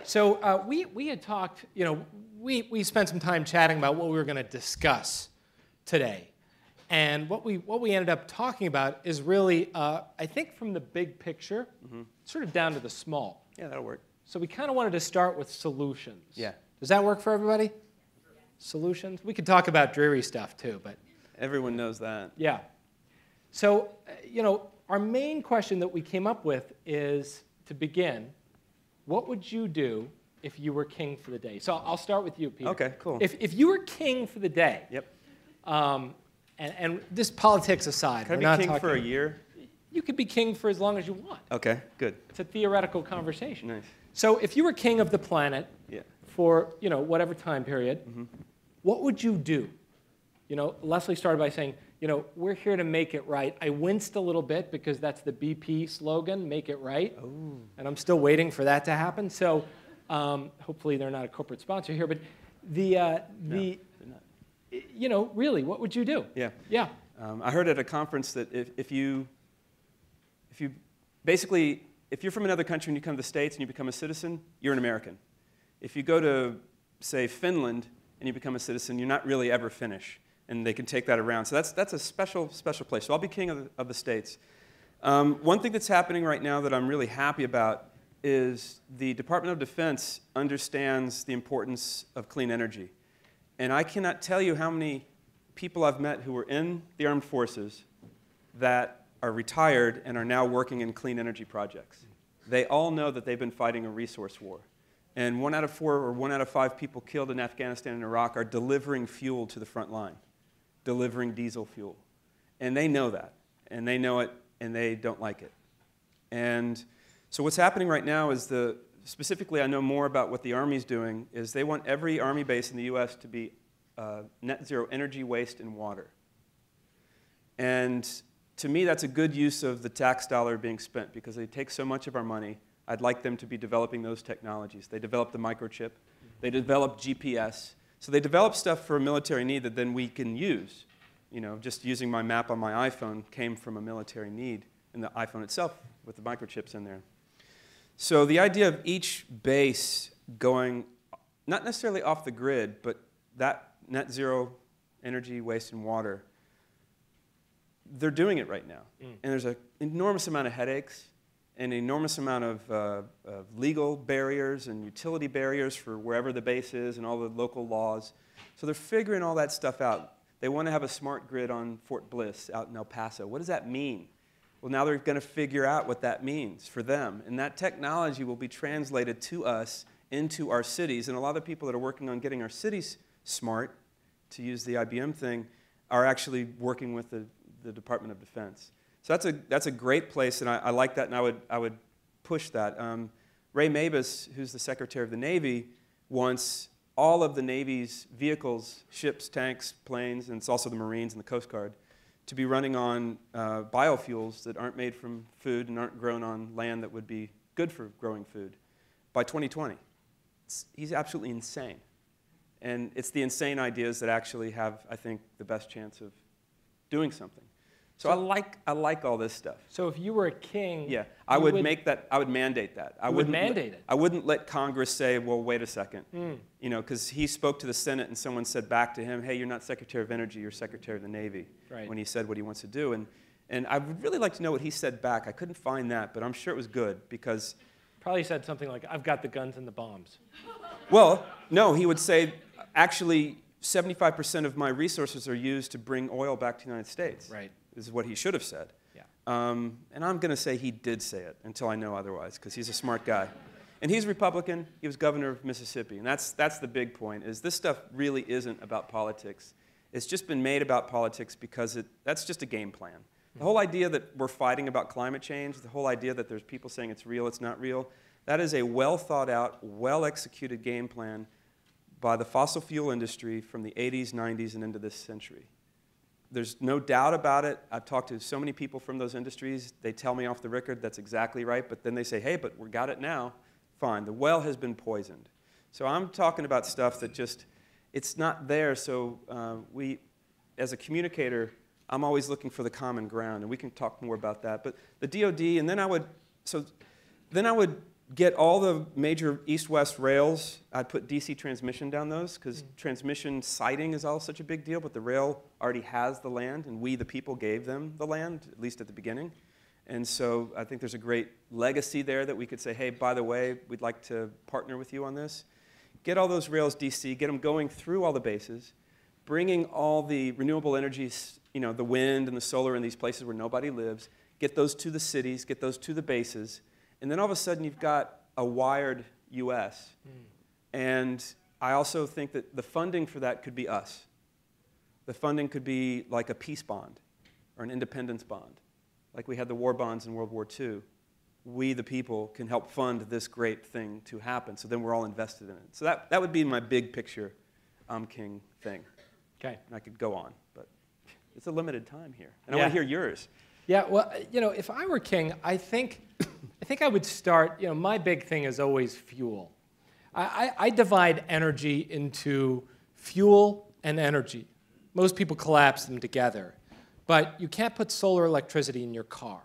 So we had talked, we spent some time chatting about what we were going to discuss today. And what we ended up talking about is really, I think from the big picture, sort of down to the small. Yeah, that'll work. So we kind of wanted to start with solutions. Yeah. Does that work for everybody? Solutions? We could talk about dreary stuff too, but. Everyone knows that. Yeah. So, our main question that we came up with is, to begin, what would you do if you were king for the day? So I'll start with you, Peter. Okay, cool. If you were king for the day. Yep. And this politics aside. Can I be king for a year? You could be king for as long as you want. Okay, good. It's a theoretical conversation. Nice. So if you were king of the planet for whatever time period, what would you do? Leslie started by saying, we're here to make it right. I winced a little bit because that's the BP slogan, make it right. Oh. And I'm still waiting for that to happen. So hopefully they're not a corporate sponsor here. But really, what would you do? Yeah. Yeah. I heard at a conference that if you're from another country and you come to the States and you become a citizen, you're an American. If you go to, say, Finland and you become a citizen, you're not really ever Finnish. And they can take that around. So that's a special place. So I'll be king of the States. One thing that's happening right now that I'm really happy about is the Department of Defense understands the importance of clean energy. And I cannot tell you how many people I've met who were in the armed forces that are retired and are now working in clean energy projects. They all know that they've been fighting a resource war. And 1 out of 4 or 1 out of 5 people killed in Afghanistan and Iraq are delivering fuel to the front line, delivering diesel fuel. And they know that. And they know it, and they don't like it. And so what's happening right now is specifically I know more about what the Army's doing, is they want every Army base in the US to be net zero energy, waste, and water. And to me, that's a good use of the tax dollar being spent because they take so much of our money. I'd like them to be developing those technologies. They develop the microchip. They develop GPS. So they develop stuff for a military need that then we can use. Just using my map on my iPhone came from a military need in the iPhone itself with the microchips in there. So the idea of each base going, not necessarily off the grid, but that net zero energy, waste, and water, they're doing it right now. And there's an enormous amount of headaches, an enormous amount of legal barriers and utility barriers for wherever the base is and all the local laws. So they're figuring all that stuff out. They want to have a smart grid on Fort Bliss out in El Paso. What does that mean? Well, now they're going to figure out what that means for them. And that technology will be translated to us into our cities. And a lot of people that are working on getting our cities smart, to use the IBM thing, are actually working with the Department of Defense. So that's a great place, and I like that, and I would push that. Ray Mabus, who's the Secretary of the Navy, wants all of the Navy's vehicles, ships, tanks, planes, and it's also the Marines and the Coast Guard, to be running on biofuels that aren't made from food and aren't grown on land that would be good for growing food by 2020. He's absolutely insane. And it's the insane ideas that actually have, I think, the best chance of doing something. So I like all this stuff. So if you were a king, yeah, I would mandate that. I would mandate it. I wouldn't let Congress say, well, wait a second. Because he spoke to the Senate and someone said back to him, hey, you're not Secretary of Energy, you're Secretary of the Navy, when he said what he wants to do. And I would really like to know what he said back. I couldn't find that, but I'm sure it was good because... Probably said something like, I've got the guns and the bombs. Well, no, he would say, actually, 75% of my resources are used to bring oil back to the United States. Right. This is what he should have said. Yeah. And I'm going to say he did say it until I know otherwise, because he's a smart guy. And he's Republican. He was governor of Mississippi. And that's the big point, is this stuff really isn't about politics. It's just been made about politics because that's just a game plan. The whole idea that we're fighting about climate change, the whole idea that there's people saying it's real, it's not real, that is a well-thought-out, well-executed game plan by the fossil fuel industry from the 80s, 90s, and into this century. There's no doubt about it. I've talked to so many people from those industries. They tell me off the record that's exactly right, but then they say, hey, but we got it now. Fine, the well has been poisoned. So I'm talking about stuff that just, it's not there, so as a communicator, I'm always looking for the common ground, and we can talk more about that. But the DOD, and then I would get all the major east-west rails. I'd put DC transmission down those because transmission siting is all such a big deal, but the rail already has the land, and we, the people, gave them the land, at least at the beginning. And so I think there's a great legacy there that we could say, hey, by the way, we'd like to partner with you on this. Get all those rails DC, get them going through all the bases, bringing all the renewable energies, the wind and the solar in these places where nobody lives, get those to the cities, get those to the bases, and then all of a sudden you've got a wired US. And I also think that the funding for that could be us. The funding could be like a peace bond or an independence bond. Like we had the war bonds in World War II. We, the people, can help fund this great thing to happen. So then we're all invested in it. So that would be my big picture I'm king thing. Okay. And I could go on, but it's a limited time here. And I want to hear yours. Yeah, well, if I were king, I think I would start, my big thing is always fuel. I divide energy into fuel and energy. Most people collapse them together. But you can't put solar electricity in your car.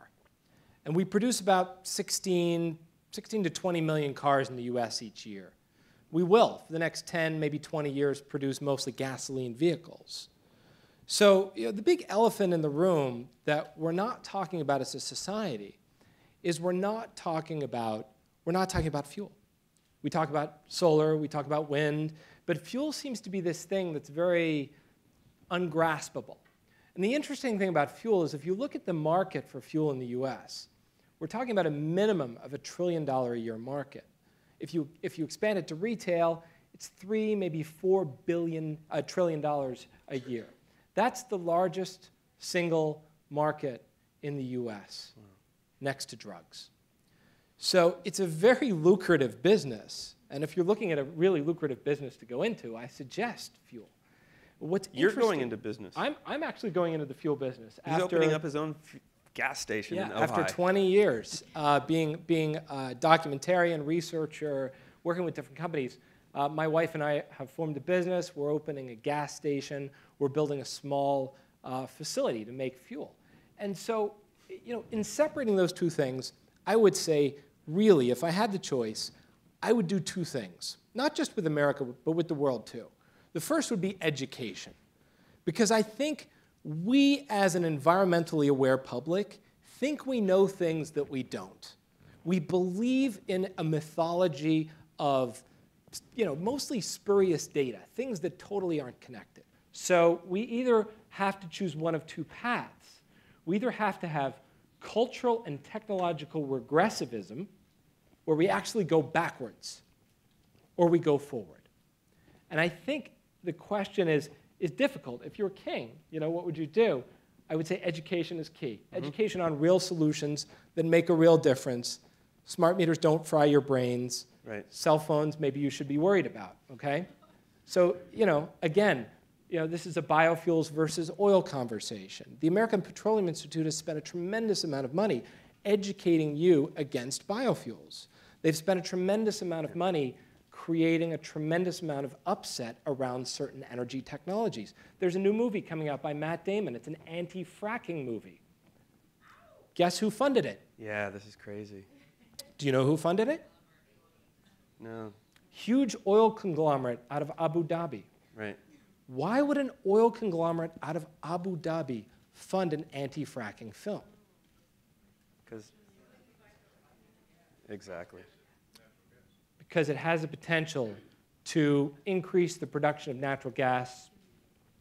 And we produce about 16 to 20 million cars in the US each year. We will, for the next 10, maybe 20 years, produce mostly gasoline vehicles. So the big elephant in the room that we're not talking about as a society is we're not talking about fuel. We talk about solar, we talk about wind, but fuel seems to be this thing that's very ungraspable. And the interesting thing about fuel is if you look at the market for fuel in the US, we're talking about a minimum of $1 trillion a year market. If you expand it to retail, it's $3, maybe $4 trillion a year. That's the largest single market in the US, next to drugs. So it's a very lucrative business. And if you're looking at a really lucrative business to go into, I suggest fuel. You're going into business. I'm actually going into the fuel business. He's opening up his own gas station in Ojai. After 20 years being a documentarian, researcher, working with different companies, my wife and I have formed a business. We're opening a gas station. We're building a small facility to make fuel. And so, in separating those two things, I would say, really, if I had the choice, I would do two things, not just with America, but with the world too. The first would be education, because I think we, as an environmentally aware public, think we know things that we don't. We believe in a mythology of, mostly spurious data, things that totally aren't connected. So we either have to choose one of two paths. We either have to have cultural and technological regressivism, where we actually go backwards, or we go forward. And I think the question is difficult. If you're a king, what would you do? I would say education is key. Education on real solutions that make a real difference. Smart meters don't fry your brains. Right. Cell phones, maybe you should be worried about, okay? So, again, this is a biofuels versus oil conversation. The American Petroleum Institute has spent a tremendous amount of money educating you against biofuels. They've spent a tremendous amount of money creating a tremendous amount of upset around certain energy technologies. There's a new movie coming out by Matt Damon. It's an anti-fracking movie. Guess who funded it? Yeah, this is crazy. Do you know who funded it? No. Huge oil conglomerate out of Abu Dhabi. Right. Why would an oil conglomerate out of Abu Dhabi fund an anti-fracking film? Exactly. Because it has the potential to increase the production of natural gas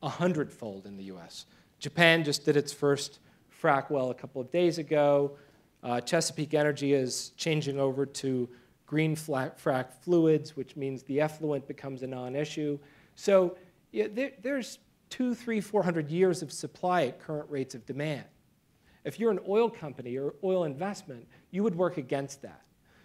100-fold in the US. Japan just did its first frack well a couple of days ago. Chesapeake Energy is changing over to green frack fluids, which means the effluent becomes a non-issue. So there's 200, 300, 400 years of supply at current rates of demand. If you're an oil company or oil investment, you would work against that.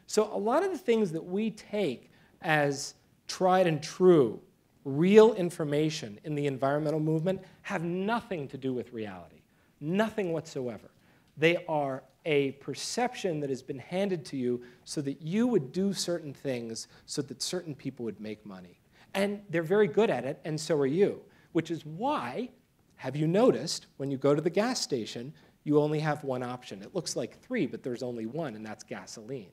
So a lot of the things that we take as tried and true, real information in the environmental movement have nothing to do with reality, nothing whatsoever. They are a perception that has been handed to you so that you would do certain things so that certain people would make money. And they're very good at it, and so are you, which is why, have you noticed, when you go to the gas station, you only have one option. It looks like three, but there's only one, and that's gasoline.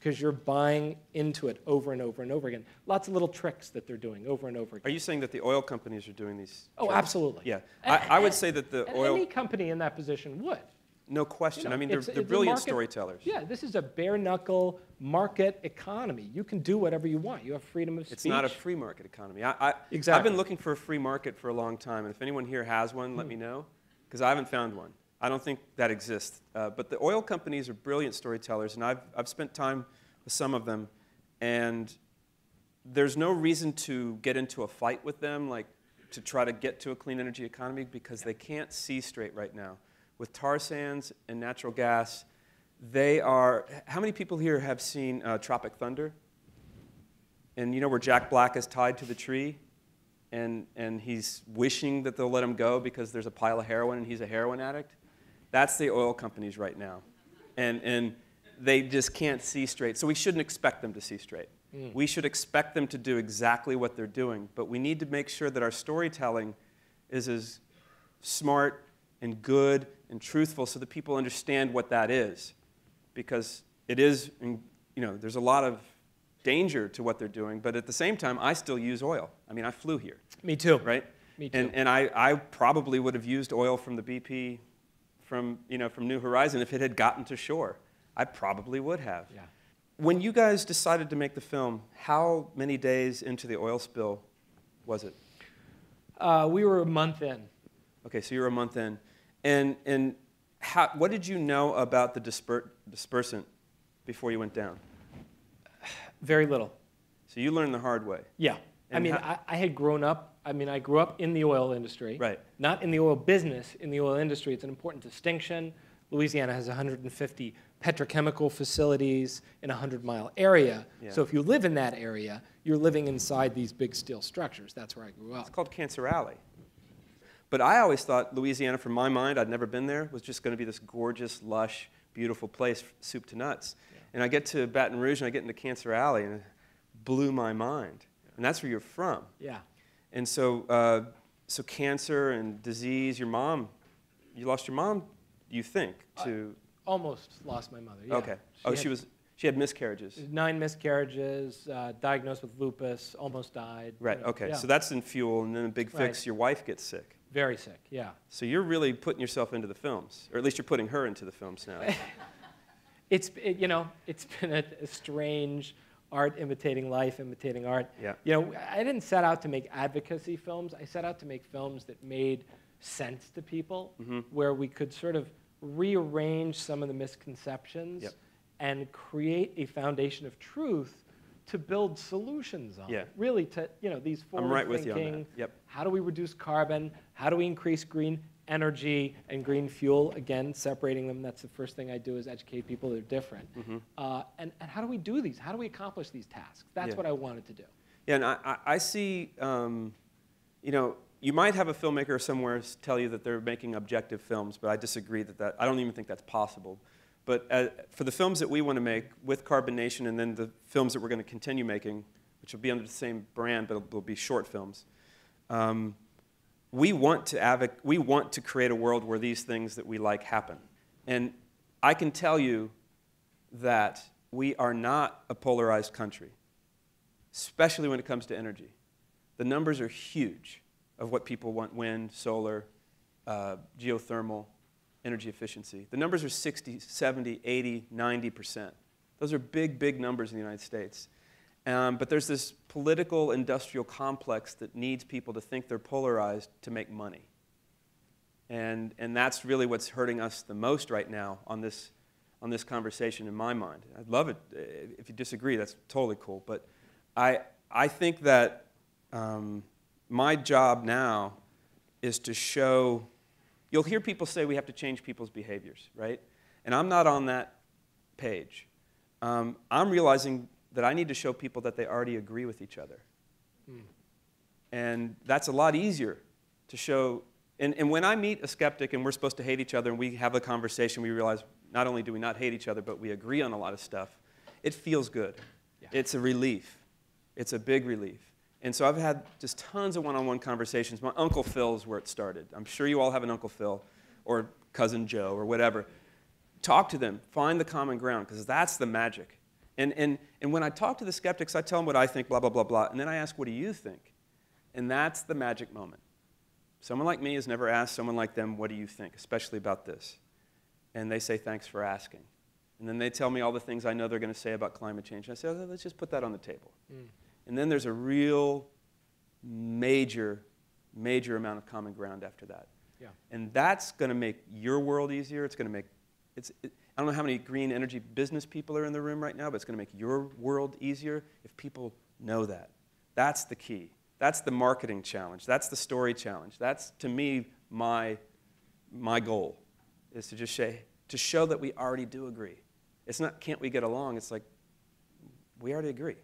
because you're buying into it over and over and over again. Lots of little tricks that they're doing over and over again. Are you saying that the oil companies are doing these Oh, tricks? absolutely. Yeah. I would say that the oil... Any company in that position would. No question. You know, I mean, they're it's brilliant market, storytellers. Yeah, this is a bare-knuckle market economy. You can do whatever you want. You have freedom of speech. It's not a free market economy. Exactly. I've been looking for a free market for a long time, and if anyone here has one, let me know, because I haven't found one. I don't think that exists. But the oil companies are brilliant storytellers, and I've spent time with some of them, and there's no reason to get into a fight with them, like to try to get to a clean energy economy, because they can't see straight right now. With tar sands and natural gas, they are... How many people here have seen Tropic Thunder? And you know where Jack Black is tied to the tree? And he's wishing that they'll let him go because there's a pile of heroin and he's a heroin addict? That's the oil companies right now. And they just can't see straight. So we shouldn't expect them to see straight. We should expect them to do exactly what they're doing. But we need to make sure that our storytelling is as smart and good and truthful so that people understand what that is. Because it is, you know, there's a lot of danger to what they're doing, but at the same time, I still use oil. I mean, I flew here. Me too. Right? Me too. And I probably would have used oil from the BP from New Horizon if it had gotten to shore. I probably would have. Yeah. When you guys decided to make the film, how many days into the oil spill was it? We were a month in. Okay, so you were a month in. And what did you know about the dispersant before you went down? Very little. So you learned the hard way. Yeah. And I had grown up, I grew up in the oil industry. Right. Not in the oil business, in the oil industry. It's an important distinction. Louisiana has 150 petrochemical facilities in a 100-mile area. Yeah. So if you live in that area, you're living inside these big steel structures. That's where I grew up. It's called Cancer Alley. But I always thought Louisiana, from my mind, I'd never been there, was just going to be this gorgeous, lush, beautiful place, soup to nuts. Yeah. And I get to Baton Rouge and I get into Cancer Alley and it blew my mind. And that's where you're from. Yeah. And so, so cancer and disease, you lost your mom, you think, to... Almost lost my mother, yeah. Okay. She had miscarriages. 9 miscarriages, diagnosed with lupus, almost died. Right, okay. Yeah. So that's in fuel, and then a big fix, your wife gets sick. Very sick, yeah. So you're really putting yourself into the films, or at least you're putting her into the films now. It's been a strange art imitating life, imitating art. Yeah. You know, I didn't set out to make advocacy films. I set out to make films that made sense to people, where we could sort of rearrange some of the misconceptions and create a foundation of truth to build solutions on. Yeah. Really, to these forward-thinking. I'm right with you on that. Yep. How do we reduce carbon? How do we increase green energy and green fuel? Again, separating them. That's the first thing I do is educate people. They're different. And how do we do these? How do we accomplish these tasks? That's what I wanted to do. Yeah, and I see. You might have a filmmaker somewhere tell you that they're making objective films, but I disagree that I don't even think that's possible. But for the films that we want to make with Carbon Nation and then the films that we're going to continue making, which will be under the same brand, but they'll be short films, we want to create a world where these things that we like happen. And I can tell you that we are not a polarized country, especially when it comes to energy. The numbers are huge of what people want: wind, solar, geothermal, energy efficiency. The numbers are 60, 70, 80, 90%. Those are big, big numbers in the United States. But there's this political industrial complex that needs people to think they're polarized to make money. And that's really what's hurting us the most right now on this conversation in my mind. I'd love it. If you disagree, that's totally cool. But I think that my job now is to show, you'll hear people say we have to change people's behaviors, right? And I'm not on that page. I'm realizing that I need to show people that they already agree with each other. And that's a lot easier to show. And when I meet a skeptic and we're supposed to hate each other and we have a conversation, we realize not only do we not hate each other, but we agree on a lot of stuff, it feels good. Yeah. It's a relief. It's a big relief. And so I've had just tons of one-on-one conversations. My Uncle Phil is where it started. I'm sure you all have an Uncle Phil or Cousin Joe or whatever. Talk to them. Find the common ground, because that's the magic. And when I talk to the skeptics, I tell them what I think, blah, blah, blah, blah. And then I ask, what do you think? And that's the magic moment. Someone like me has never asked someone like them, what do you think, especially about this? And they say, thanks for asking. And then they tell me all the things I know they're going to say about climate change. And I say, oh, let's just put that on the table. And then there's a real major amount of common ground after that. Yeah. And that's going to make your world easier. It's going to make, I don't know how many green energy business people are in the room right now, but it's going to make your world easier if people know that. That's the key. That's the marketing challenge. That's the story challenge. That's, to me, my goal, is to just show that we already do agree. It's not, can't we get along? It's like, we already agree.